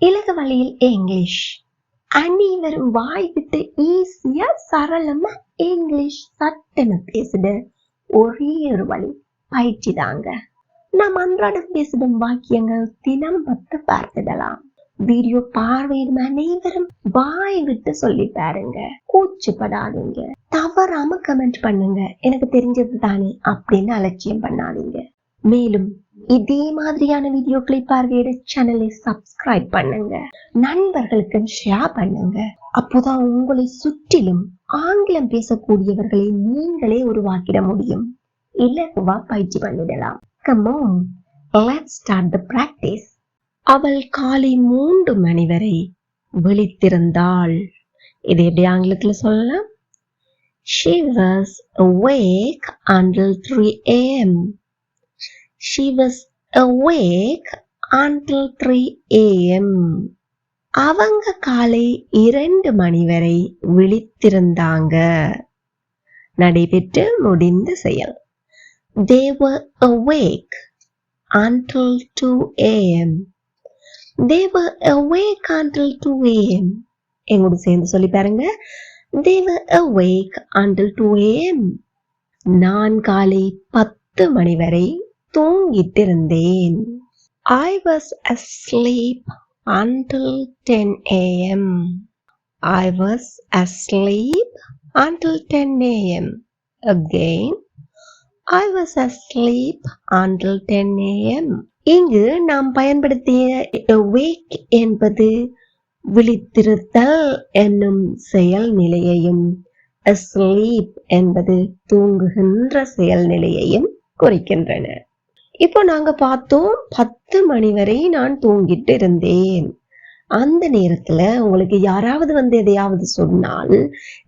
இலகு வழியில் இங்கிலீஷ். அனைவரும் வாய் விட்டு ஈஸியா சரளமா இங்கிலீஷ் சட்டென பேசுட ஒரே ஒரு வழி பயிற்சி தாங்க. நாம் அன்றாடம் பேசிடும் வாக்கியங்கள் தினம் 10 பார்த்துடலாம். வீடியோ பார்வையிடும் அனைவரும் வாய் விட்டு சொல்லி பாருங்க. கூச்சப்படாதீங்க. தவறாம கமெண்ட் பண்ணுங்க. எனக்கு தெரிஞ்சது தானே அப்படின்னு அலட்சியம் பண்ணாதீங்க. மேலும் இதே மாதிரியான வீடியோக்களை பார்வையிட சேனலை சப்ஸ்கிரைப் பண்ணுங்க. நண்பர்களுக்கு ஷேர் பண்ணுங்க. அப்போதான் உங்களை சுற்றிலும் ஆங்கிலம் பேசக்கூடியவர்களை நீங்களே உருவாக்கிட முடியும். இலகுவா பயிற்சி பண்ணிடலாம். Come on, let's start the practice. அவள் காலை 3 மணி வரை விழித்திருந்தாள். இது எப்படி ஆங்கிலத்துல சொல்லலாம்? She was awake until 3 a.m. She was awake until 3 a.m. அவங்க காலை 2 மணி வரை விழித்திருந்தாங்க. நடைபெற்று முடிந்த செயல். They were awake until 2 a.m. They were awake until 2 a.m. எங்கூட சேர்ந்து சொல்லி பாருங்க. They were awake until 2 a.m. நான் காலை 10 மணி வரை தூங்கிட்டு இருந்தேன். I was asleep until 10 a.m. I was asleep until 10 a.m. Again, I was asleep until 10 a.m. இங்கு நாம் பயன்படுத்திய awake என்பது விழித்திருத்தல் என்னும் செயல் நிலையையும், asleep என்பது தூங்குகின்ற செயல் நிலையையும் குறிக்கின்றன. இப்போ நாங்க பார்த்தோம் 10 மணி வரை நான் தூங்கிட்டு இருந்தேன். அந்த நேரத்துல உங்களுக்கு யாராவது வந்து எதையாவது சொன்னால்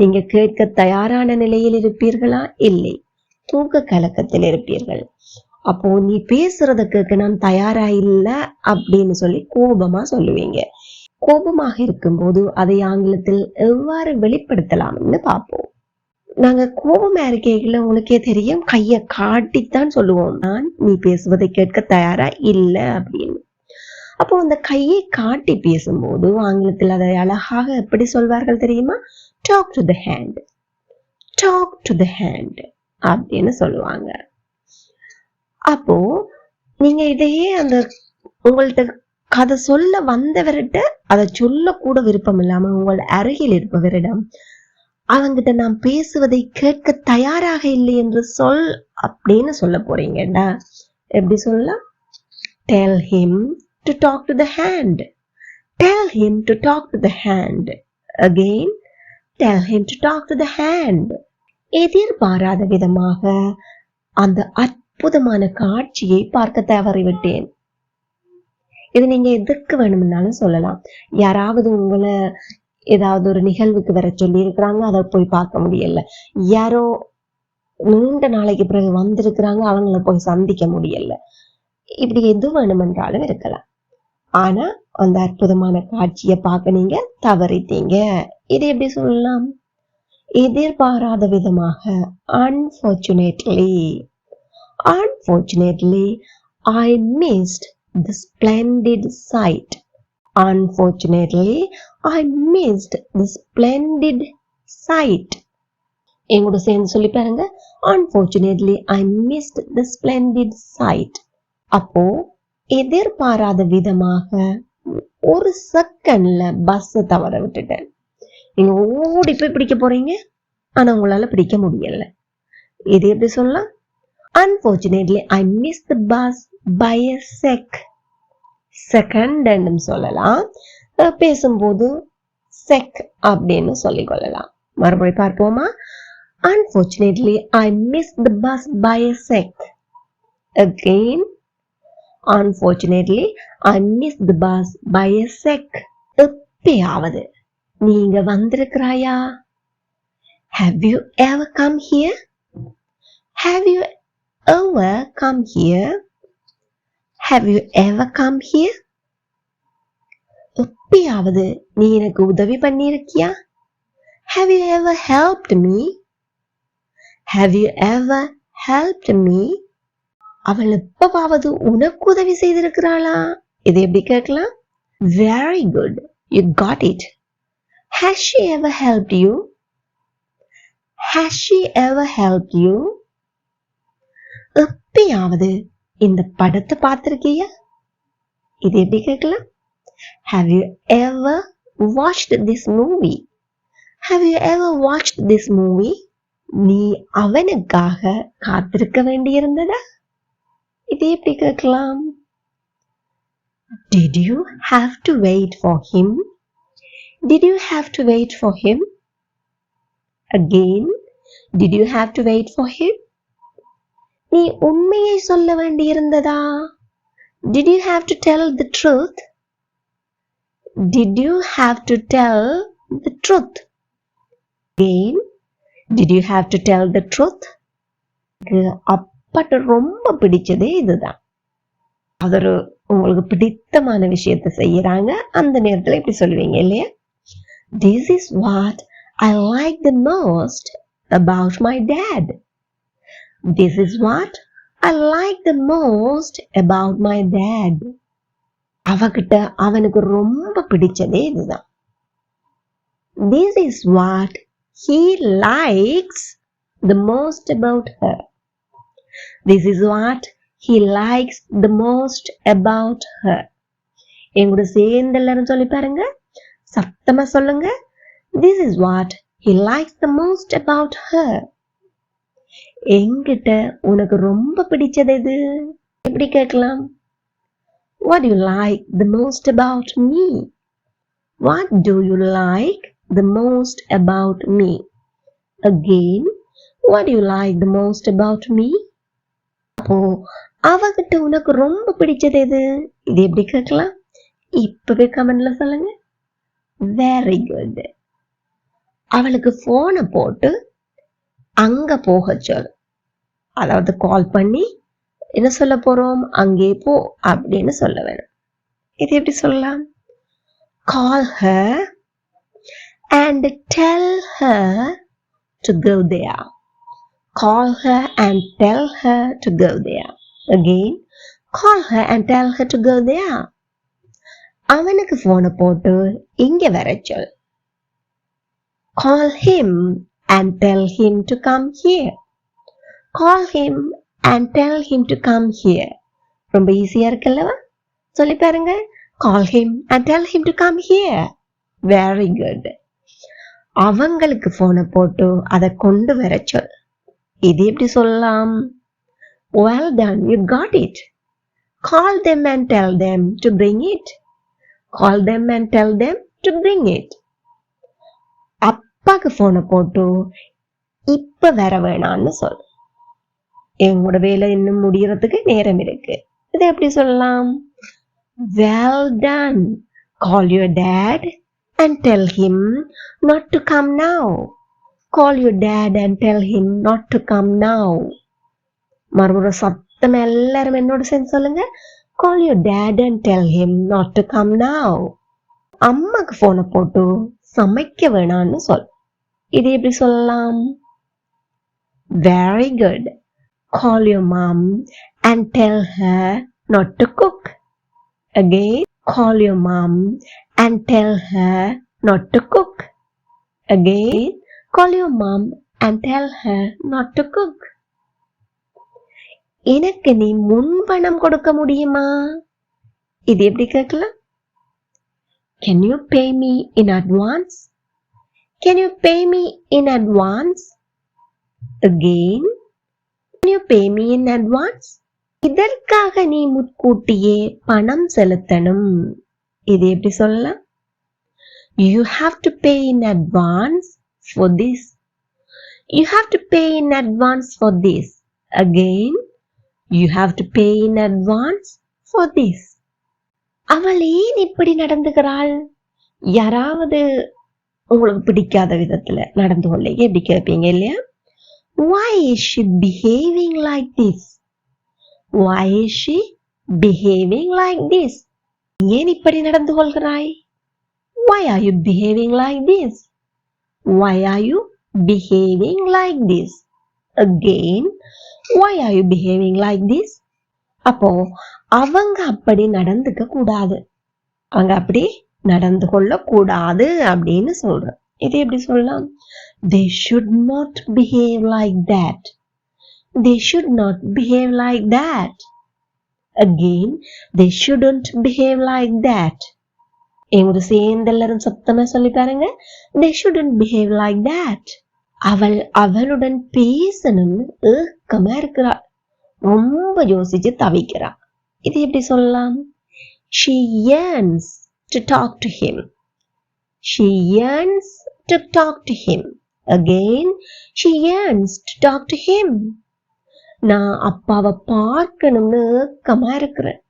நீங்க கேட்க தயாரான நிலையில் இருப்பீர்களா? இல்லை, தூக்க கலக்கத்தில் இருப்பீர்கள். அப்போ நீ பேசுறத கேட்க நான் தயாரா இல்ல அப்படின்னு சொல்லி கோபமா சொல்லுவீங்க. கோபமாக இருக்கும்போது அதை ஆங்கிலத்தில் எவ்வாறு வெளிப்படுத்தலாம்னு பார்ப்போம். நாங்க கோபமா இருக்கைகளை உங்களுக்கே தெரியும், கைய காட்டித்தான் சொல்லுவோம், நான் நீ பேசுவதை கேட்க தயாரா இல்ல அப்படின்னு. அப்போ அந்த கையை காட்டி பேசும்போது ஆங்கிலத்தில் அதை அழகாக எப்படி சொல்வார்கள் தெரியுமா? Talk to the hand, talk to the hand அப்படின்னு சொல்லுவாங்க. அப்போ நீங்க இதையே அந்த உங்கள்ட்ட கதை சொல்ல வந்தவர்கிட்ட அதை சொல்ல கூட விருப்பம் இல்லாம உங்கள் அருகில் இருப்பவரிடம் அவங்கிட்ட நான் பேசுவதை கேட்க தயாராக இல்லை என்று சொல் அப்படின்னு சொல்ல போறீங்கடா. எப்படி சொல்லலாம்? Tell him to talk to the hand. Tell him to talk to the hand. Again, tell him to talk to the hand. எதிர்பாராத விதமாக அந்த அற்புதமான காட்சியை பார்க்க தவறிவிட்டேன். இது நீங்க எதுக்கு வேணும்னாலும் சொல்லலாம். யாராவது உங்களை ஏதாவது ஒரு நிகழ்வுக்கு வர சொல்லி இருக்கிறாங்க, அதை போய் பார்க்க முடியல. யாரோ நீண்ட நாளைக்கு பிறகு வந்திருக்கிறாங்க, அவங்கள போய் சந்திக்க முடியல. இப்படி எது வேணுமென்றாலும் இருக்கலாம். ஆனா அந்த அற்புதமான காட்சியை பார்க்க நீங்க தவறிட்டீங்க. இது எப்படி சொல்லலாம்? எதிர்பாராத விதமாக, unfortunately. Unfortunately, I missed the splendid sight. Unfortunately, I missed the splendid sight. எங்கூட சேர்ந்து சொல்லி பாருங்க. Unfortunately, I missed the splendid sight. அப்போ எதிர்பாராத விதமாக ஒரு செகண்ட்ல பஸ் தவற விட்டுட்டேன். நீங்க ஓடி போய் பிடிக்க போறீங்க, ஆனா உங்களால பிடிக்க முடியல. இது எப்படி சொல்லலாம்? Unfortunately, I missed the bus by a second என்னும் சொல்லலாம். பேசும்போது செக் அப்படின்னு சொல்லிக் கொள்ளலாம். மறுபடியும் பார்ப்போமா? Unfortunately, I missed the bus by a sec. Again, unfortunately, I missed the bus by a sec. எப்பயாவது நீங்க வந்திருக்கிறாயா? Have you ever come here? Have you ever come here? Have you ever come here? எப்பயாவது நீ எனக்கு உதவி பண்ணியிருக்கியா? Have you ever helped me? Have you ever helped me? அவள் எப்பவாவது உனக்கு உதவி செய்திருக்கிறாளா? இது எப்படி கேட்கலாம்? Very good. You got it. Has she ever helped you? Has she ever helped you? எப்பயாவது இந்த படத்தை பார்த்திருக்கியா? இது எப்படி கேட்கலாம்? Have you ever watched this movie? Have you ever watched this movie? நீ அவனுக்காக காத்திருக்க வேண்டியிருந்ததா? இது எப்படி கேட்கலாம்? Did you have to wait for him? Did you have to wait for him? Again, did you have to wait for him? நீ உண்மையை சொல்ல வேண்டியிருந்ததா? Did you have to tell the truth? Did you have to tell the truth? Again, did you have to tell the truth? அப்பாட்ட ரொம்ப பிடிச்சதே இதுதான். அது உங்களுக்கு பிடித்தமான விஷயத்தை செய்யறாங்க, அந்த நேரத்தில் இப்படி சொல்லுவீங்க இல்லையா? This is what I like the most about my dad. This is what I like the most about my dad. அவகிட்ட அவனுக்கு ரொம்ப பிடிச்சதே இதுதான். This is what he likes the most about her. This is what he likes the most about her. எங்கூட சேர்ந்து எல்லாரும் சொல்லி பாருங்க, சத்தமா சொல்லுங்க. This is what he likes the most about her. என்கிட்ட உனக்கு ரொம்ப பிடிச்சது எது? எப்படி கேட்கலாம்? What do you like the most about me? What do you like the most about me? Again, what do you like the most about me? அப்போ அவகிட்ட உனக்கு ரொம்ப பிடிச்சது எது? இது எப்படி கேட்கலாம்? இப்பவே கமெண்ட்ல சொல்லுங்க. Very good. அவளுக்கு போனை போட்டு அங்க போக சொல். அதாவது கால் பண்ணி என்ன சொல்ல போறோம்? அங்கே போ அப்படின்னு சொல்ல வேணும். இது எப்படி சொல்லலாம்? Call her and tell her to go there. Call her and tell her to go there. Again, call her and tell her to go there. அவனுக்கு போனை போட்டு இங்க வர சொல். Call him and tell him to come here. Call him and tell him to come here. ரொம்ப ஈஸியா இருக்குல்லவா? சொல்லி பாருங்க. Call him and tell him to come here. Very good. அவங்களுக்கு போனை போட்டு அதை கொண்டு வர சொல். இது எப்படி சொல்லலாம்? Well done, you got it. Call them and tell them to bring it. Call them and tell them to bring it. அப்பாக்கு போனை போட்டு இப்ப வர வேணான்னு சொல். எங்களோட வேலை இன்னும் முடியறதுக்கு நேரம் இருக்கு. இதை எப்படி சொல்லலாம்? Well done. Call your dad and tell him not to come now. Call your dad and tell him not to come now. மறுபடியும் சத்தம் எல்லாரும் என்னோட சேர்ந்து சொல்லுங்க. Call your dad and tell him not to come now. அம்மாக்கு போனை போட்டு சமைக்க வேணான்னு சொல். இது எப்படி சொல்லலாம்? Very good. Call your mom and tell her not to cook. Again, call your mom and tell her not to cook. Again, call your mom and tell her not to cook. எனக்கு நீ முன்பணம் கொடுக்க முடியுமா? இது எப்படி கேட்கலாம்? Can you pay me in advance? Can you pay me in advance? Again, can you pay me in advance? இதற்காக நீ முன்கூட்டியே பணம் செலுத்தணும். இது எப்படி சொல்லலாம்? You have to pay in advance for this. You have to pay in advance for this. Again, you have to pay in advance for this. அவள் ஏன் இப்படி நடந்துகிறாள்? யாராவது உங்களுக்கு பிடிக்காத விதத்துல நடந்து கொள்ள எப்படி கேட்பீங்க இல்லையா? Why is she behaving like this? Why is she behaving like this? ஏன் இப்படி நடந்து கொள்கிறாய்? Why are you behaving like this? Why are you behaving like this? Again, why are you behaving like this? அப்போ அவங்க அப்படி நடந்துக்க கூடாது. அவங்க அப்படி நடந்து கொள்ள கூடாது அப்படின்னு சொல்றோம். இது எப்படி சொல்லலாம்? They should not behave like that. They should not behave like that. Again, they shouldn't behave like that. எங்களோட சேர்ந்து எல்லாரும் சத்தமா சொல்லி பாருங்க. They shouldn't behave like that. அவள் அவனுடன் பேசணும்னு ஏக்கமா இருக்கிறாள். ரொம்ப யோசிச்சு தவிக்கிறா. இது எப்படி சொல்லலாம்? She yearns to talk to him. She yearns to talk to him. Again, she yearns to talk to him. நான் அப்பாவை பார்க்கணும்னு ஏக்கமா இருக்கிறேன்.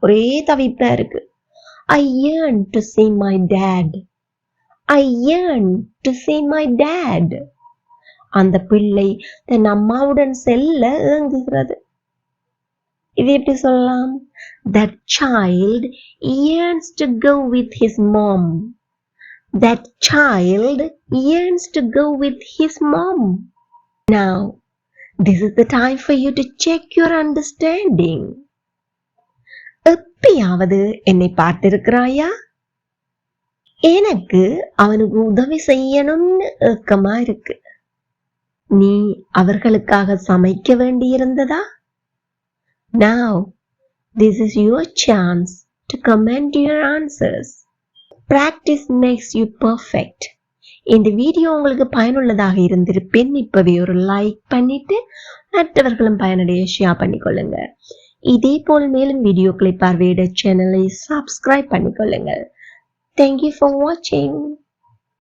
ஒரே தவிப்பா இருக்கு. I yearn to see my dad. I yearn to see my dad. அந்த பிள்ளை தன் அம்மாவுடன் செல்ல ஏங்குகிறது. இது எப்படி சொல்லலாம்? That child yearns to go with his mom. That child yearns to go with his mom. Now, this is the time for you to check your understanding. எப்பயாவது என்னை பார்த்திருக்கிறாயா? எனக்கு அவனுக்கு உதவி செய்யணும்னு ஏக்கமா இருக்கு. நீ அவர்களுக்காக சமைக்க வேண்டியிருந்ததா? Now, this is your chance to comment your answers. Practice makes you perfect. இந்த வீடியோ உங்களுக்கு பயனுள்ளதாக இருந்திருப்பேன். இப்பவே ஒரு லைக் பண்ணிட்டு மற்றவர்களும் பயனடைய ஷேர் பண்ணிக்கொள்ளுங்க. இதே போல் மேலும் வீடியோக்களை பார்வையிட சேனலை subscribe பண்ணிக்கொள்ளுங்கள். Thank you for watching.